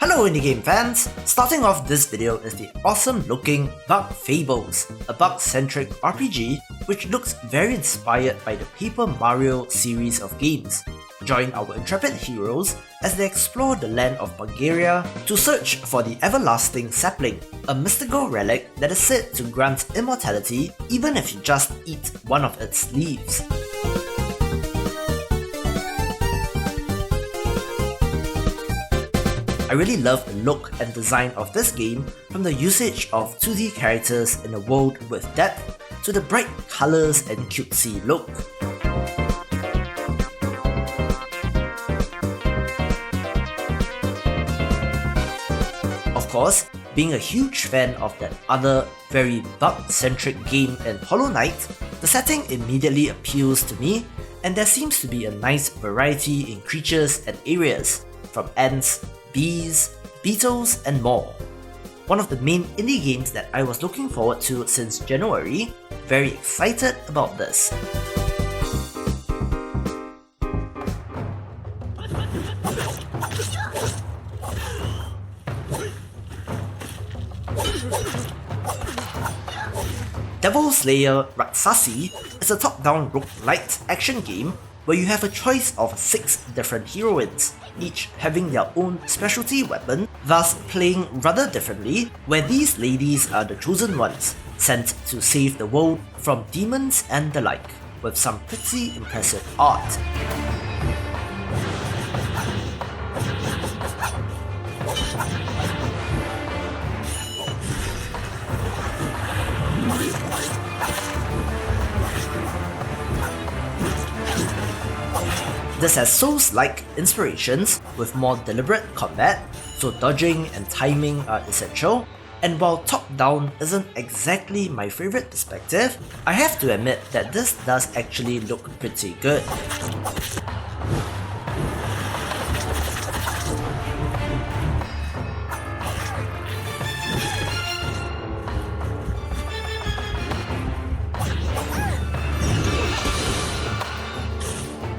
Hello indie game fans! Starting off this video is the awesome looking bug Fables, a bug-centric RPG which looks very inspired by the Paper Mario series of games. Join our intrepid heroes as they explore the land of Bulgaria to search for the everlasting Sapling, a mystical relic that is said to grant immortality even if you just eat one of its leaves. I really love the look and design of this game, from the usage of 2D characters in a world with depth to the bright colours and cutesy look. Of course, being a huge fan of that other very bug-centric game in Hollow Knight, the setting immediately appeals to me, and there seems to be a nice variety in creatures and areas, from ants, bees, beetles, and more. One of the main indie games that I was looking forward to since January, very excited about this. Devil Slayer Raksasi is a top-down roguelite action game where you have a choice of 6 different heroines, each having their own specialty weapon, thus playing rather differently, where these ladies are the chosen ones, sent to save the world from demons and the like, with some pretty impressive art. This has Souls-like inspirations with more deliberate combat, so dodging and timing are essential, and while top-down isn't exactly my favourite perspective, I have to admit that this does actually look pretty good.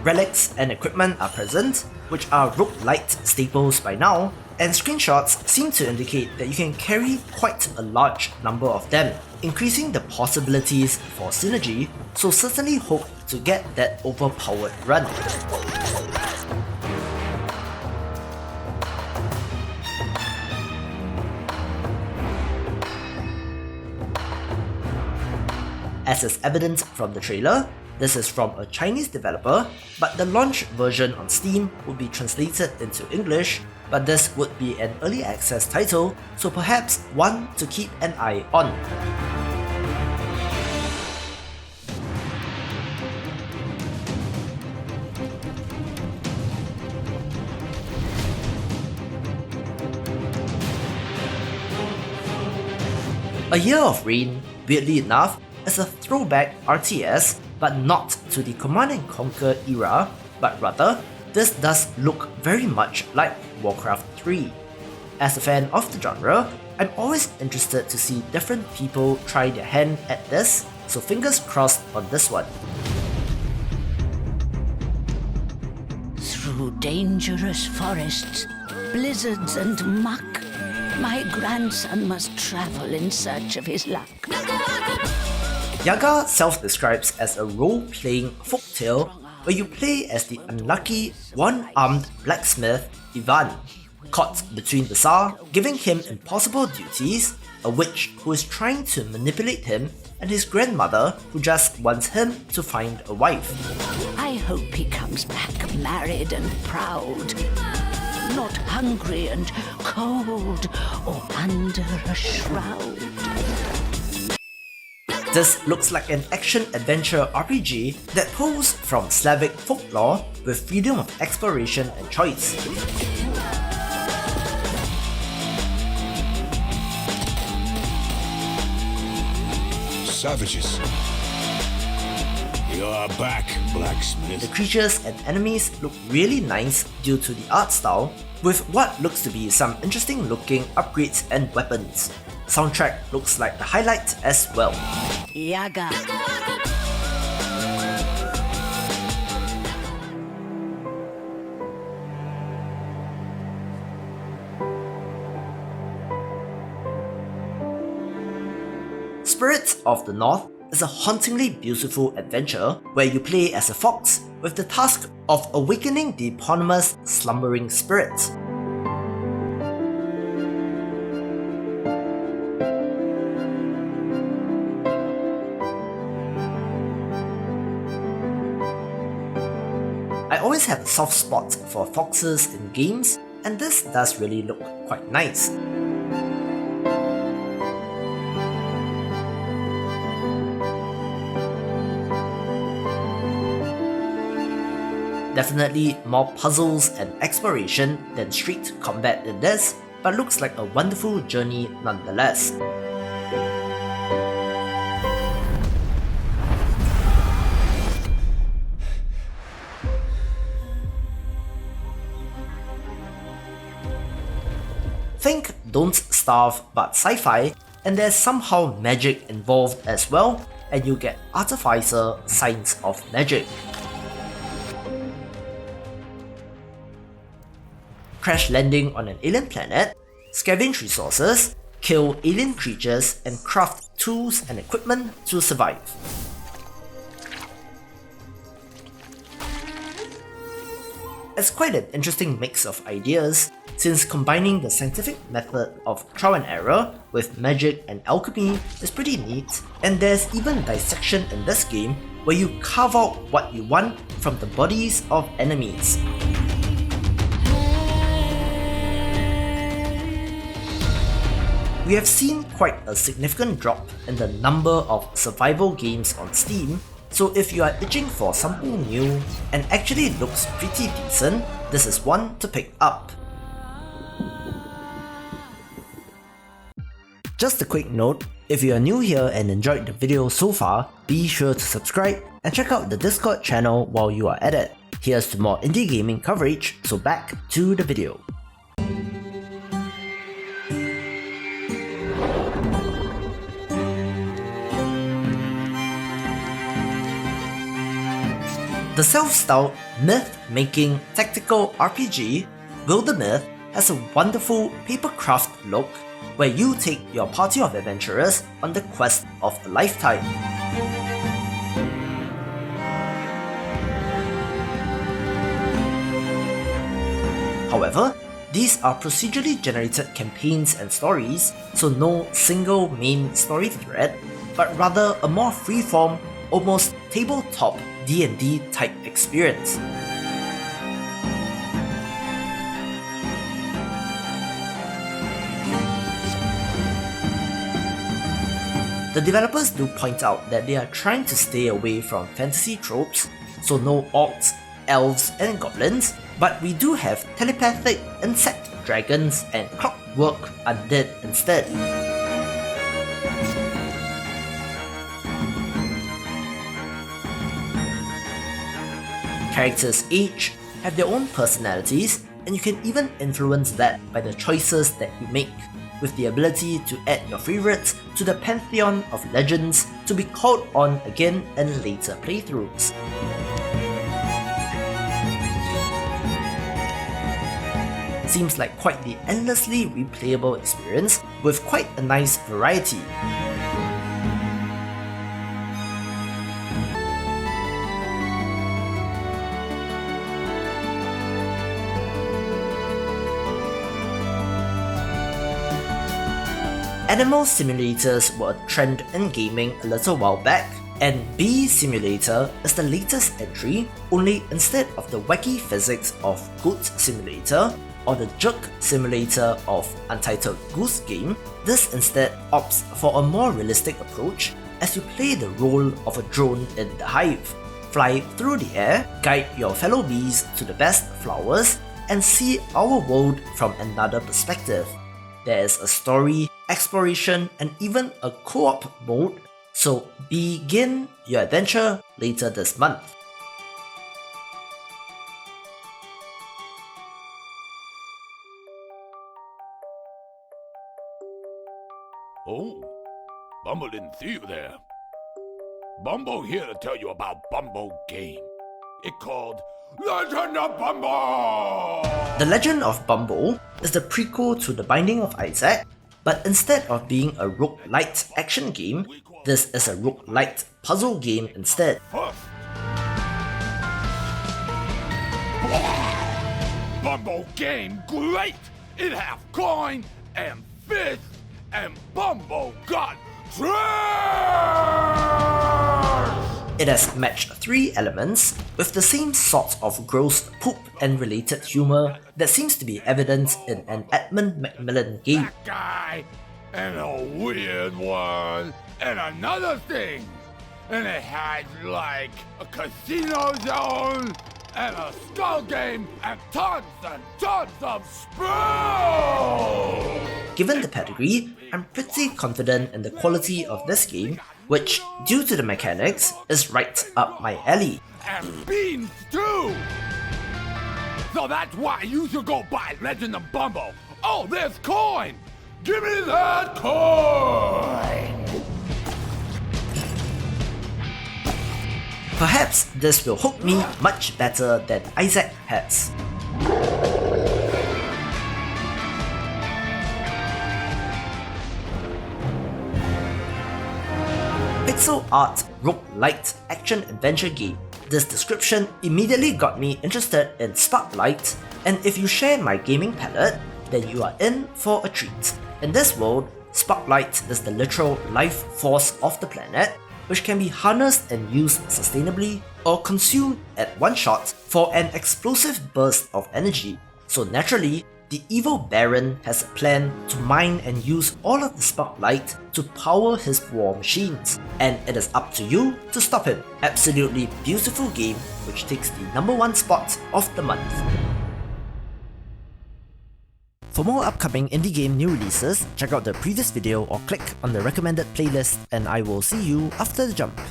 Relics and equipment are present, which are roguelite staples by now, and screenshots seem to indicate that you can carry quite a large number of them, increasing the possibilities for synergy, so certainly hope to get that overpowered run. As is evident from the trailer, this is from a Chinese developer, but the launch version on Steam would be translated into English, but this would be an early access title, so perhaps one to keep an eye on. A Year of Rain, weirdly enough, is a throwback RTS, but not to the Command & Conquer era, but rather, this does look very much like Warcraft 3. As a fan of the genre, I'm always interested to see different people try their hand at this, so fingers crossed on this one. Through dangerous forests, blizzards and muck, my grandson must travel in search of his luck. Yaga self-describes as a role-playing folktale where you play as the unlucky, one-armed blacksmith Ivan, caught between the Tsar giving him impossible duties, a witch who is trying to manipulate him, and his grandmother who just wants him to find a wife. I hope he comes back married and proud, not hungry and cold or under a shroud. This looks like an action-adventure RPG that pulls from Slavic folklore with freedom of exploration and choice. Savages. You are back, blacksmith. The creatures and enemies look really nice due to the art style, with what looks to be some interesting looking upgrades and weapons. Soundtrack looks like the highlight as well. Yaga. Spirits of the North is a hauntingly beautiful adventure where you play as a fox with the task of awakening the eponymous slumbering spirit. I always have a soft spot for foxes in games, and this does really look quite nice. Definitely more puzzles and exploration than street combat in this, but looks like a wonderful journey nonetheless. Think Don't Starve but sci-fi, and there's somehow magic involved as well, and you get Artificer Science of Magic. Crash landing on an alien planet, scavenge resources, kill alien creatures, and craft tools and equipment to survive. It's quite an interesting mix of ideas, since combining the scientific method of trial and error with magic and alchemy is pretty neat, and there's even dissection in this game where you carve out what you want from the bodies of enemies. We have seen quite a significant drop in the number of survival games on Steam, so if you are itching for something new and actually looks pretty decent, this is one to pick up. Just a quick note, if you are new here and enjoyed the video so far, be sure to subscribe and check out the Discord channel while you are at it. Here's to more indie gaming coverage, so back to the video. The self-styled myth-making tactical RPG, Wildermyth has a wonderful papercraft look where you take your party of adventurers on the quest of a lifetime. However, these are procedurally generated campaigns and stories, so no single main story thread, but rather a more freeform, almost tabletop D&D type experience. The developers do point out that they are trying to stay away from fantasy tropes, so no orcs, elves and goblins, but we do have telepathic insect dragons and clockwork undead instead. Characters age, have their own personalities, and you can even influence that by the choices that you make, with the ability to add your favorites to the pantheon of legends to be called on again in later playthroughs. Seems like quite the endlessly replayable experience with quite a nice variety. Animal simulators were a trend in gaming a little while back, and Bee Simulator is the latest entry, only instead of the wacky physics of Goat Simulator or the Jerk Simulator of Untitled Goose Game, this instead opts for a more realistic approach as you play the role of a drone in the hive. Fly through the air, guide your fellow bees to the best flowers, and see our world from another perspective. There is a story, exploration, and even a co-op mode, so begin your adventure later this month. Oh, Bumble didn't see you there. Bumble here to tell you about Bumble game. It called Legend of Bumble! The Legend of Bumble is the prequel to The Binding of Isaac, but instead of being a roguelite action game, This is a roguelite puzzle game instead. Bumbo game great! It have coin and fist and Bumbo got trash! It has matched 3 elements with the same sort of gross poop and related humor that seems to be evident in an Edmund Macmillan game. That guy and a weird one and another thing, and it had like a casino zone and a skull game and tons of spells! Given the pedigree, I'm pretty confident in the quality of this game, which, due to the mechanics, is right up my alley. And beans too! So that's why you should go buy Legend of Bumbo. Oh, there's coin! Give me that coin! Perhaps this will hook me much better than Isaac has. Pixel art roguelite action-adventure game. This description immediately got me interested in Sparklight, and if you share my gaming palette, then you are in for a treat. In this world, Sparklight is the literal life force of the planet, which can be harnessed and used sustainably or consumed at one shot for an explosive burst of energy. So naturally, the evil Baron has a plan to mine and use all of the Sparklight to power his war machines, and it is up to you to stop him. Absolutely beautiful game which takes the #1 spot of the month. For more upcoming indie game new releases, check out the previous video or click on the recommended playlist, and I will see you after the jump.